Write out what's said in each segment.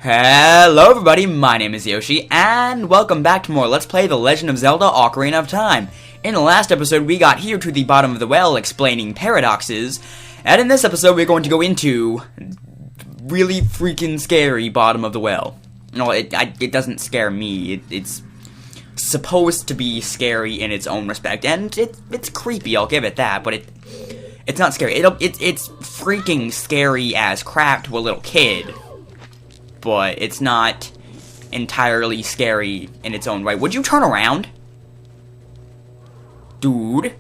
Hello everybody, my name is Yoshi, and welcome back to more Let's Play The Legend of Zelda Ocarina of Time. In the last episode, we got here to the bottom of the well explaining paradoxes, and in this episode, we're going to go into really freaking scary bottom of the well. No, it doesn't scare me, it's supposed to be scary in its own respect, and it's creepy, I'll give it that, but it's not scary. It's freaking scary as crap to a little kid. But it's not entirely scary in its own way. Would you turn around? Dude.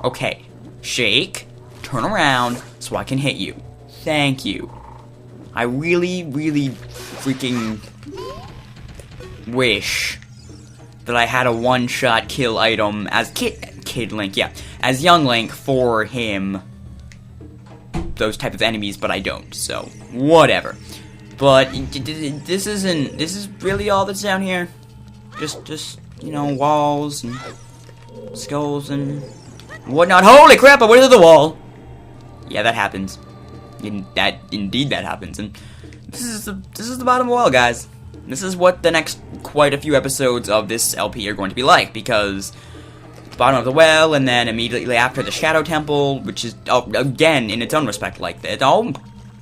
Okay. Shake. Turn around so I can hit you. Thank you. I really, really freaking wish that I had a one-shot kill item as Kid Link, yeah. As Young Link for him. Those type of enemies, but I don't, so whatever. But this is really all that's down here. Just you know, walls and skulls and whatnot. Holy crap! I went into the wall. Yeah, that happens. Indeed, that happens. And this is the bottom of the well, guys. This is what the next quite a few episodes of this LP are going to be like, because the bottom of the well, and then immediately after the Shadow Temple, which is again in its own respect like that. Oh,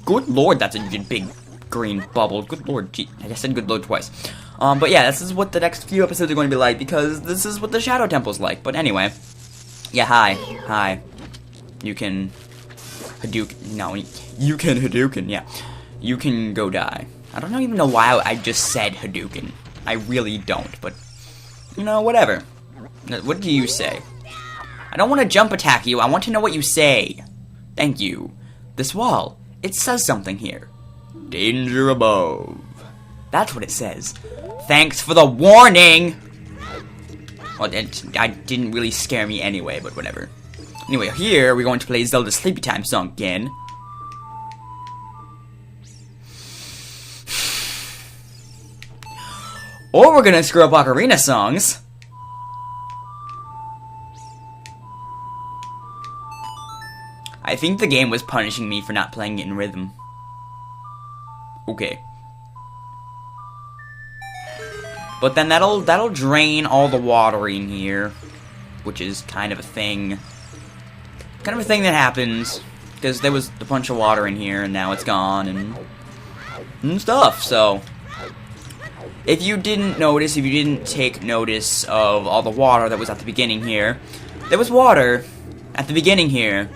good lord, that's a big green bubble. Good lord, gee, I said good lord twice. But yeah, this is what the next few episodes are going to be like, because this is what the Shadow Temple's like. But anyway, yeah, hi. You can Hadouken, no, you can Hadouken, yeah. You can go die. I don't even know why I just said Hadouken. I really don't, but, you know, whatever. What do you say? I don't want to jump attack you, I want to know what you say. Thank you. This wall, it says something here. Danger above. That's what it says. Thanks for the warning! Well, it didn't really scare me anyway, but whatever. Anyway, here we're going to play Zelda's Sleepy Time song again. Or we're gonna screw up Ocarina songs. I think the game was punishing me for not playing it in rhythm. Okay. But then that'll drain all the water in here, which is kind of a thing. Kind of a thing that happens, because there was a bunch of water in here, and now it's gone, and stuff, so. If you didn't notice, if you didn't take notice of all the water that was at the beginning here, there was water at the beginning here,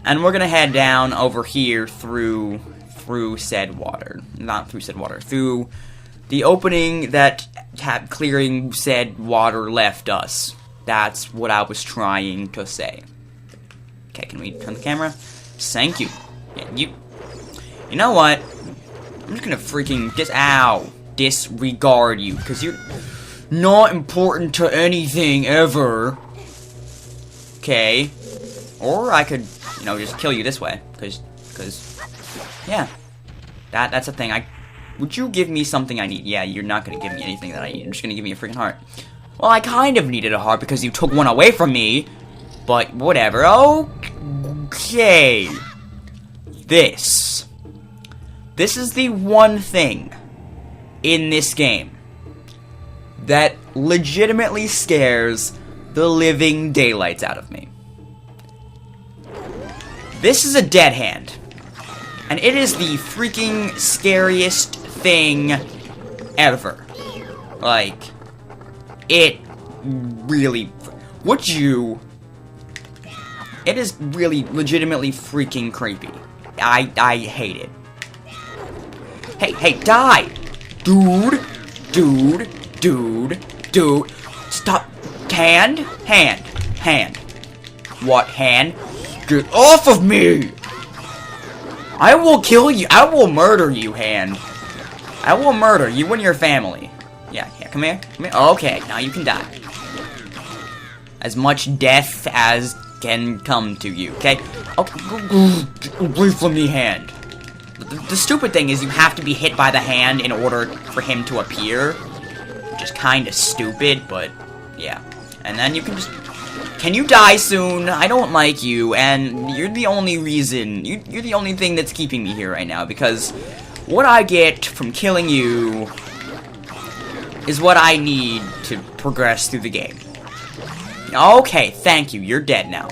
and we're gonna head down over here through said water. Not through said water. Through the opening that clearing said water left us. That's what I was trying to say. Okay, can we turn the camera? Thank you. Yeah, you know what? I'm just gonna freaking disregard you, because you're not important to anything ever. Okay. Or I could, you know, just kill you this way, because yeah, that's a thing. Would you give me something I need? Yeah, you're not gonna give me anything that I need. You're just gonna give me a freaking heart. Well, I kind of needed a heart because you took one away from me, but whatever. Okay. This is the one thing in this game that legitimately scares the living daylights out of me. This is a dead hand. And it is the freaking scariest thing ever. Like, it really... It is really legitimately freaking creepy. I hate it. Hey, die! Dude! Stop! Hand! What hand? Get off of me! I will kill you. I will murder you, hand. I will murder you and your family. Yeah, come here. Okay, now you can die. As much death as can come to you, okay? Okay, away from me, hand. The stupid thing is you have to be hit by the hand in order for him to appear. Which is kind of stupid, but yeah. And then you can just... Can you die soon? I don't like you, and you're the only reason, you're the only thing that's keeping me here right now, because what I get from killing you is what I need to progress through the game. Okay, thank you. You're dead now.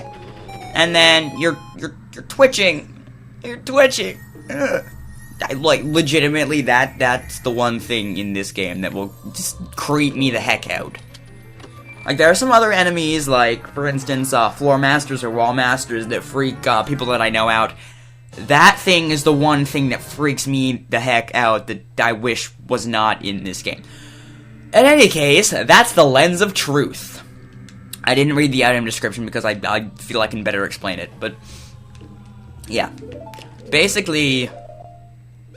And then you're twitching. You're twitching. Ugh. Like, legitimately, that's the one thing in this game that will just creep me the heck out. Like, there are some other enemies, like, for instance, floor masters or wall masters that freak people that I know out. That thing is the one thing that freaks me the heck out that I wish was not in this game. In any case, that's the Lens of Truth. I didn't read the item description because I feel I can better explain it, but yeah. Basically,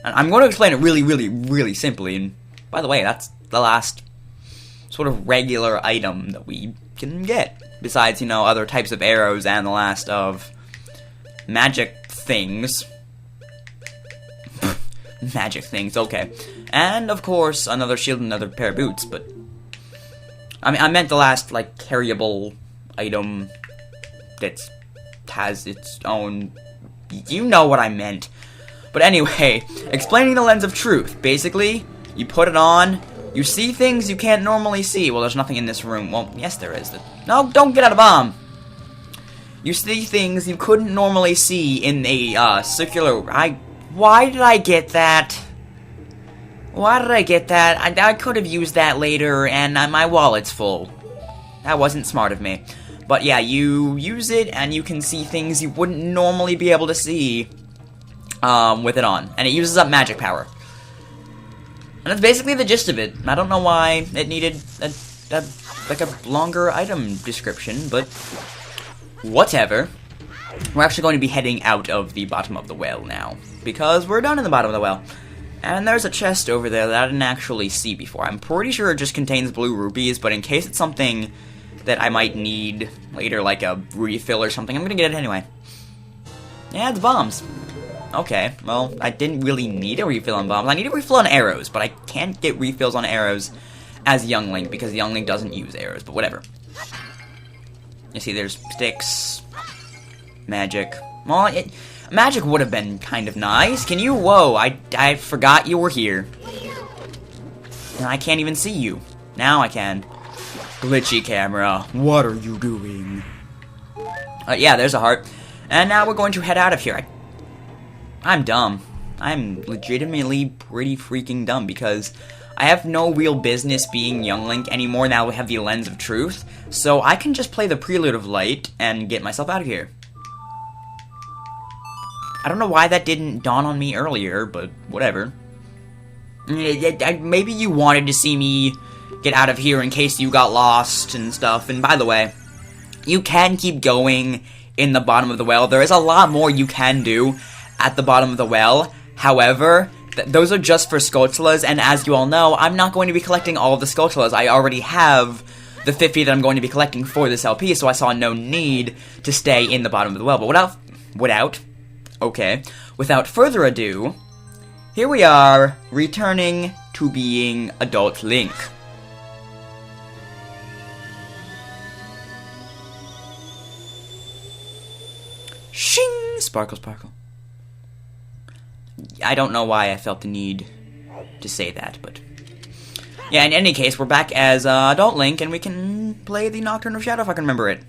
I'm going to explain it really simply, and by the way, that's the last sort of regular item that we can get, besides, you know, other types of arrows and the last of magic things. Magic things, okay. And, of course, another shield and another pair of boots, but I mean, I meant the last, like, carryable item that has its own... You know what I meant. But anyway, explaining the Lens of Truth. Basically, you put it on, you see things you can't normally see. Well, there's nothing in this room. Well, yes, there is. No, don't get out of bomb. You see things you couldn't normally see in a, circular... Why did I get that? Why did I get that? I could have used that later, and my wallet's full. That wasn't smart of me. But yeah, you use it, and you can see things you wouldn't normally be able to see with it on. And it uses up magic power. And that's basically the gist of it. I don't know why it needed like a longer item description, but whatever. We're actually going to be heading out of the bottom of the well now, because we're done in the bottom of the well. And there's a chest over there that I didn't actually see before. I'm pretty sure it just contains blue rupees, but in case it's something that I might need later, like a refill or something, I'm gonna get it anyway. Yeah, it's bombs. Okay, well, I didn't really need a refill on bombs. I need a refill on arrows, but I can't get refills on arrows as Young Link, because Young Link doesn't use arrows, but whatever. You see, there's sticks, magic. Well, magic would have been kind of nice. Can you? Whoa, I forgot you were here. And I can't even see you. Now I can. Glitchy camera, what are you doing? Yeah, there's a heart. And now we're going to head out of here. I'm dumb. I'm legitimately pretty freaking dumb, because I have no real business being Young Link anymore now we have the Lens of Truth. So I can just play the Prelude of Light and get myself out of here. I don't know why that didn't dawn on me earlier, but whatever. Maybe you wanted to see me get out of here in case you got lost and stuff. And by the way, you can keep going in the bottom of the well. There is a lot more you can do at the bottom of the well. However, those are just for Skulltulas, and as you all know, I'm not going to be collecting all of the Skulltulas. I already have the 50 that I'm going to be collecting for this LP, so I saw no need to stay in the bottom of the well. But without further ado, here we are, returning to being Adult Link. Shing! Sparkle, sparkle. I don't know why I felt the need to say that, but... yeah, in any case, we're back as Adult Link, and we can play the Nocturne of Shadow if I can remember it.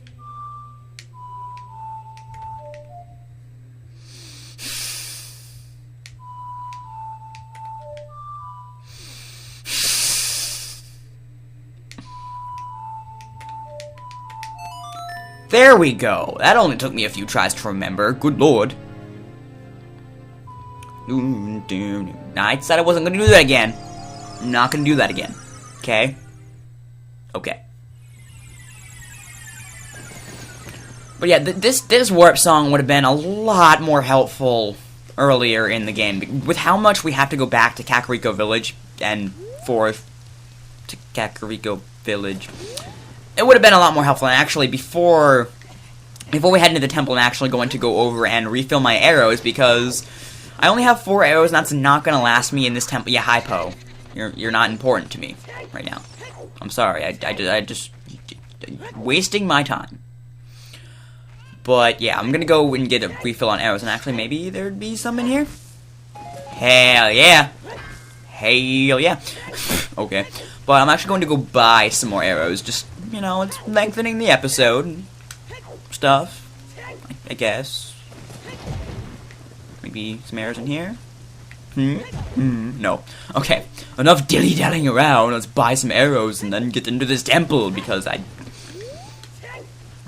There we go. That only took me a few tries to remember. Good lord. I said I wasn't going to do that again. I'm not going to do that again. Okay? Okay. But yeah, this warp song would have been a lot more helpful earlier in the game. With how much we have to go back to Kakariko Village and forth to Kakariko Village, it would have been a lot more helpful. And actually, before we head into the temple, I'm actually going to go over and refill my arrows, because I only have 4 arrows, and that's not going to last me in this temple. Yeah, Hypo. You're not important to me right now. I'm sorry. I just wasting my time. But yeah, I'm going to go and get a refill on arrows, and actually maybe there'd be some in here? Hell yeah. Hell yeah. Okay. But I'm actually going to go buy some more arrows. Just, you know, it's lengthening the episode. And stuff. I guess. Maybe some arrows in here? No. Okay. Enough dilly-dallying around. Let's buy some arrows and then get into this temple. Because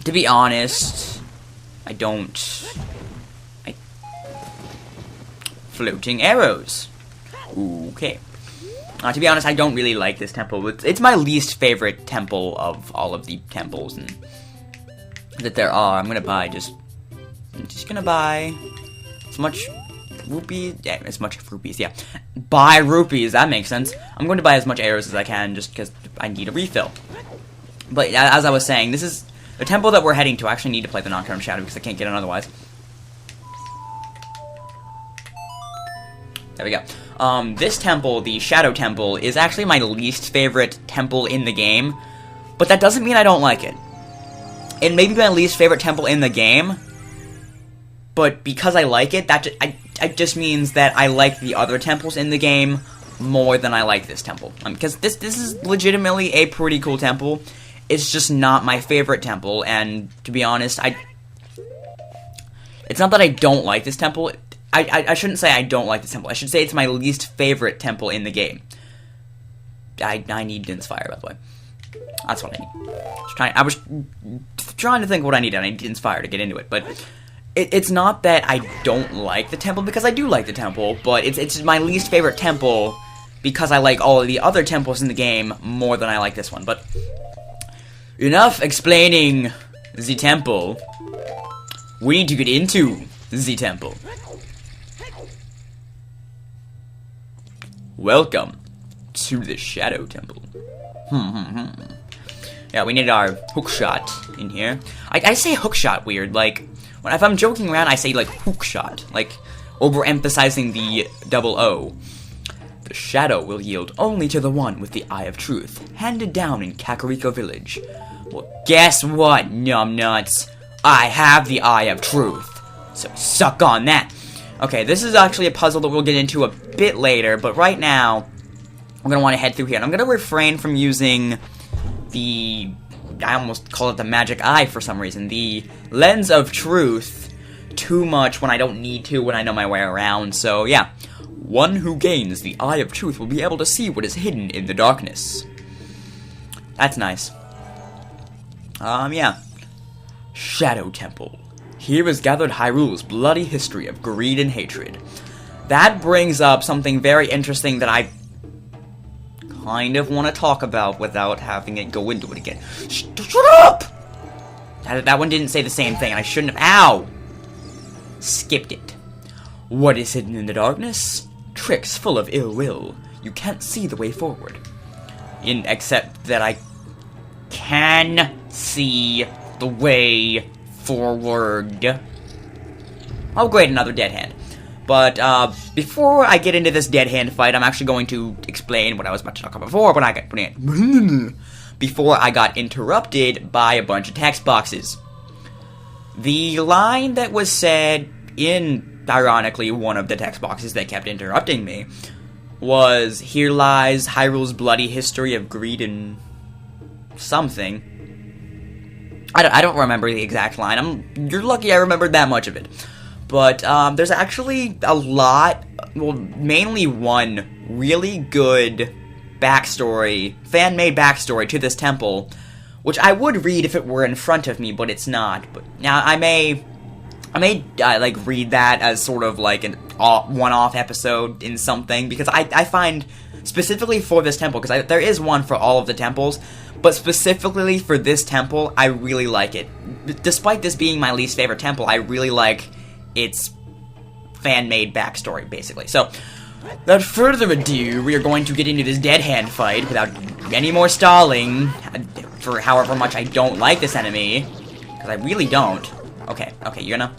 to be honest, floating arrows. Okay. To be honest, I don't really like this temple. It's my least favorite temple of all of the temples that there are. I'm just gonna buy as much rupees. Yeah, as much rupees. Yeah, buy rupees. That makes sense. I'm going to buy as much arrows as I can just because I need a refill. But as I was saying, this is the temple that we're heading to. I actually need to play the Nocturne Shadow because I can't get it otherwise. There we go. This temple, the Shadow Temple, is actually my least favorite temple in the game. But that doesn't mean I don't like it. It may be my least favorite temple in the game. But because I like it, it just means that I like the other temples in the game more than I like this temple. Because this is legitimately a pretty cool temple. It's just not my favorite temple. And to be honest, it's not that I don't like this temple. I shouldn't say I don't like this temple. I should say it's my least favorite temple in the game. I need Inspire, by the way. That's what I need. I was trying to think what I needed. I need Inspire to get into it. But it's not that I don't like the temple, because I do like the temple. But it's my least favorite temple because I like all of the other temples in the game more than I like this one. But enough explaining the temple. We need to get into the temple. Welcome to the Shadow Temple. Yeah, we need our hookshot in here. I say hookshot weird, like, if I'm joking around, I say, like, hookshot, like, overemphasizing the double O. The shadow will yield only to the one with the Eye of Truth, handed down in Kakariko Village. Well, guess what, numbnuts? I have the Eye of Truth, so suck on that. Okay, this is actually a puzzle that we'll get into a bit later, but right now, I'm going to want to head through here. And I'm going to refrain from using I almost call it the magic eye for some reason, the lens of truth too much when I don't need to, when I know my way around. So, yeah, one who gains the Eye of Truth will be able to see what is hidden in the darkness. That's nice. Yeah. Shadow Temple. Here is gathered Hyrule's bloody history of greed and hatred. That brings up something very interesting that I kind of want to talk about without having it go into it again. Shut up! That one didn't say the same thing, and I shouldn't have. Ow! Skipped it. What is hidden in the darkness? Tricks full of ill will. You can't see the way forward. Except that I can see the way forward. Oh great, another dead hand. But before I get into this dead hand fight, I'm actually going to explain what I was about to talk about before I got interrupted by a bunch of text boxes. The line that was said in, ironically, one of the text boxes that kept interrupting me was, "Here lies Hyrule's bloody history of greed and something." I don't remember the exact line. You're lucky I remembered that much of it. But there's actually a lot, well, mainly one really good backstory, fan-made backstory to this temple, which I would read if it were in front of me, but it's not. But now I may like read that as sort of like an one-off episode in something, because I find specifically for this temple, because there is one for all of the temples, but specifically for this temple, I really like it. Despite this being my least favorite temple, I really like its fan-made backstory, basically. So, without further ado, we are going to get into this dead hand fight without any more stalling, for however much I don't like this enemy, because I really don't. Okay, you're gonna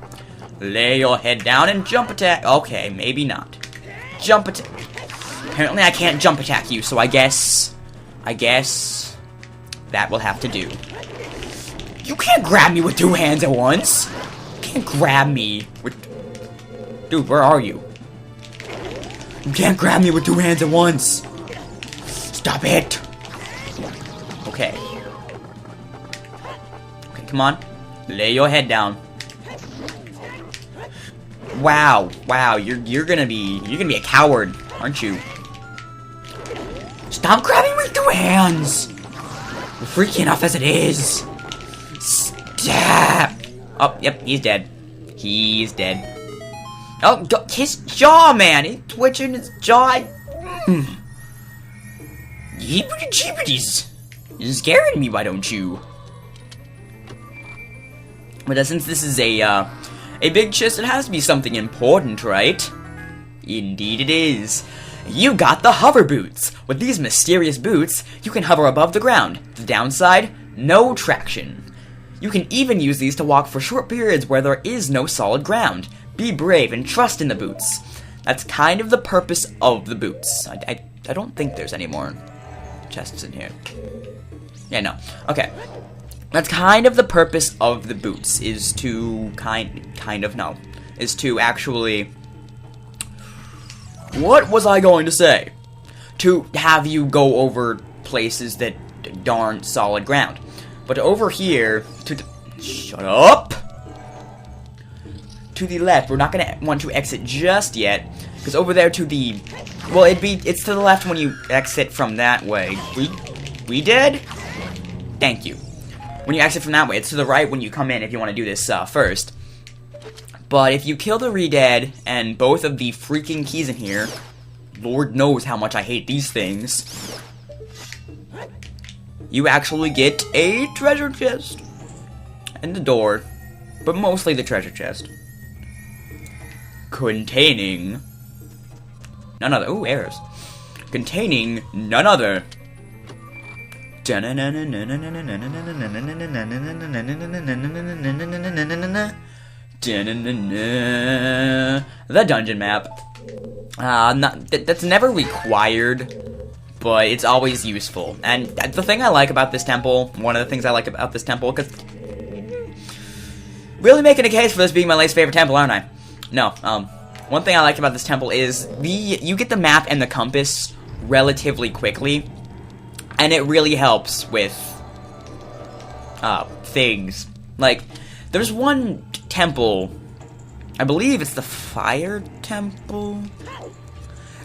lay your head down and jump attack. Okay, maybe not. Jump attack. Apparently I can't jump attack you, so I guess that will have to do. You can't grab me with two hands at once. You can't grab me with... Dude, where are you? You can't grab me with 2 hands at once! Stop it! Okay. Okay, come on. Lay your head down. Wow, you're gonna be a coward, aren't you? Stop grabbing with 2 hands! We're freaky enough as it is. Stop! Oh, yep, he's dead. He's dead. Oh, his jaw, man! He's twitching his jaw. Yeepity jeepities! You're scaring me, why don't you? But since this is a big chest, it has to be something important, right? Indeed it is. You got the hover boots! With these mysterious boots, you can hover above the ground. The downside? No traction. You can even use these to walk for short periods where there is no solid ground. Be brave and trust in the boots. That's kind of the purpose of the boots. I don't think there's any more chests in here. Yeah, no. Okay. That's kind of the purpose of the boots, is to is to actually... What was I going to say? To have you go over places that aren't solid ground. But over here, shut up! To the left, we're not gonna want to exit just yet, because over there to the... Well, it's to the left when you exit from that way. We did? Thank you. When you exit from that way, it's to the right when you come in if you want to do this first. But if you kill the re-dead and both of the freaking keys in here, Lord knows how much I hate these things, you actually get a treasure chest. And the door, but mostly the treasure chest. Containing none other. Ooh, arrows. Containing none other. The dungeon map. That's never required, but it's always useful. And the thing I like about this temple, one of the things I like about this temple, because really making a case for this being my least favorite temple, aren't I? No, one thing I like about this temple is you get the map and the compass relatively quickly, and it really helps with things. Like, there's one temple, I believe it's the fire temple,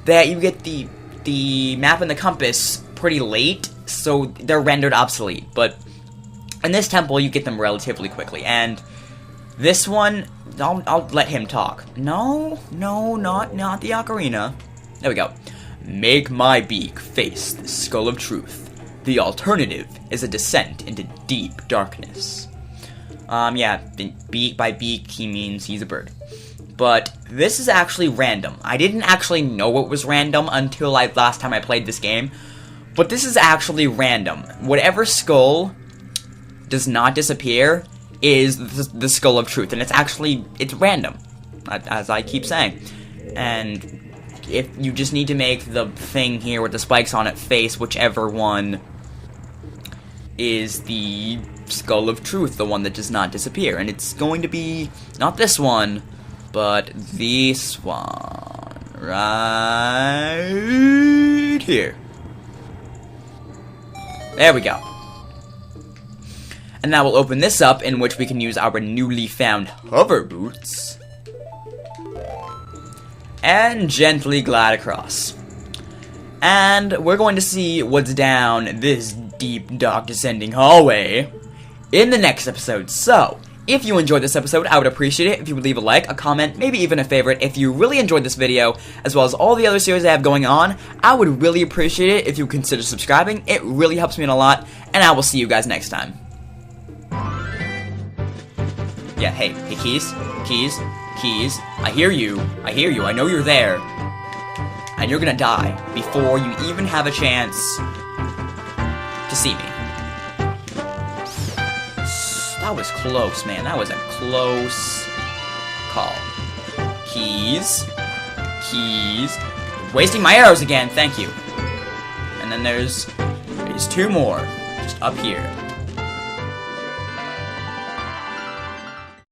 that you get the map and the compass pretty late, so they're rendered obsolete. But in this temple, you get them relatively quickly, and this one, I'll let him talk. No, not the Ocarina. There we go. Make my beak face the skull of truth. The alternative is a descent into deep darkness. Yeah, beak by beak, he means he's a bird. But this is actually random. I didn't actually know it was random until last time I played this game. But this is actually random. Whatever skull does not disappear is the skull of truth, and it's random, as I keep saying. And if you just need to make the thing here with the spikes on it face whichever one is the skull of truth, the one that does not disappear, and it's going to be not this one, but this one right here. There we go. And now we'll open this up, in which we can use our newly found hover boots and gently glide across. And we're going to see what's down this deep, dark, descending hallway in the next episode. So, if you enjoyed this episode, I would appreciate it if you would leave a like, a comment, maybe even a favorite. If you really enjoyed this video, as well as all the other series I have going on, I would really appreciate it if you consider subscribing. It really helps me a lot, and I will see you guys next time. Yeah, hey, keys, I hear you, I know you're there, and you're gonna die before you even have a chance to see me. That was close, man, that was a close call. Keys, wasting my arrows again, thank you. And then there's 2 more, just up here.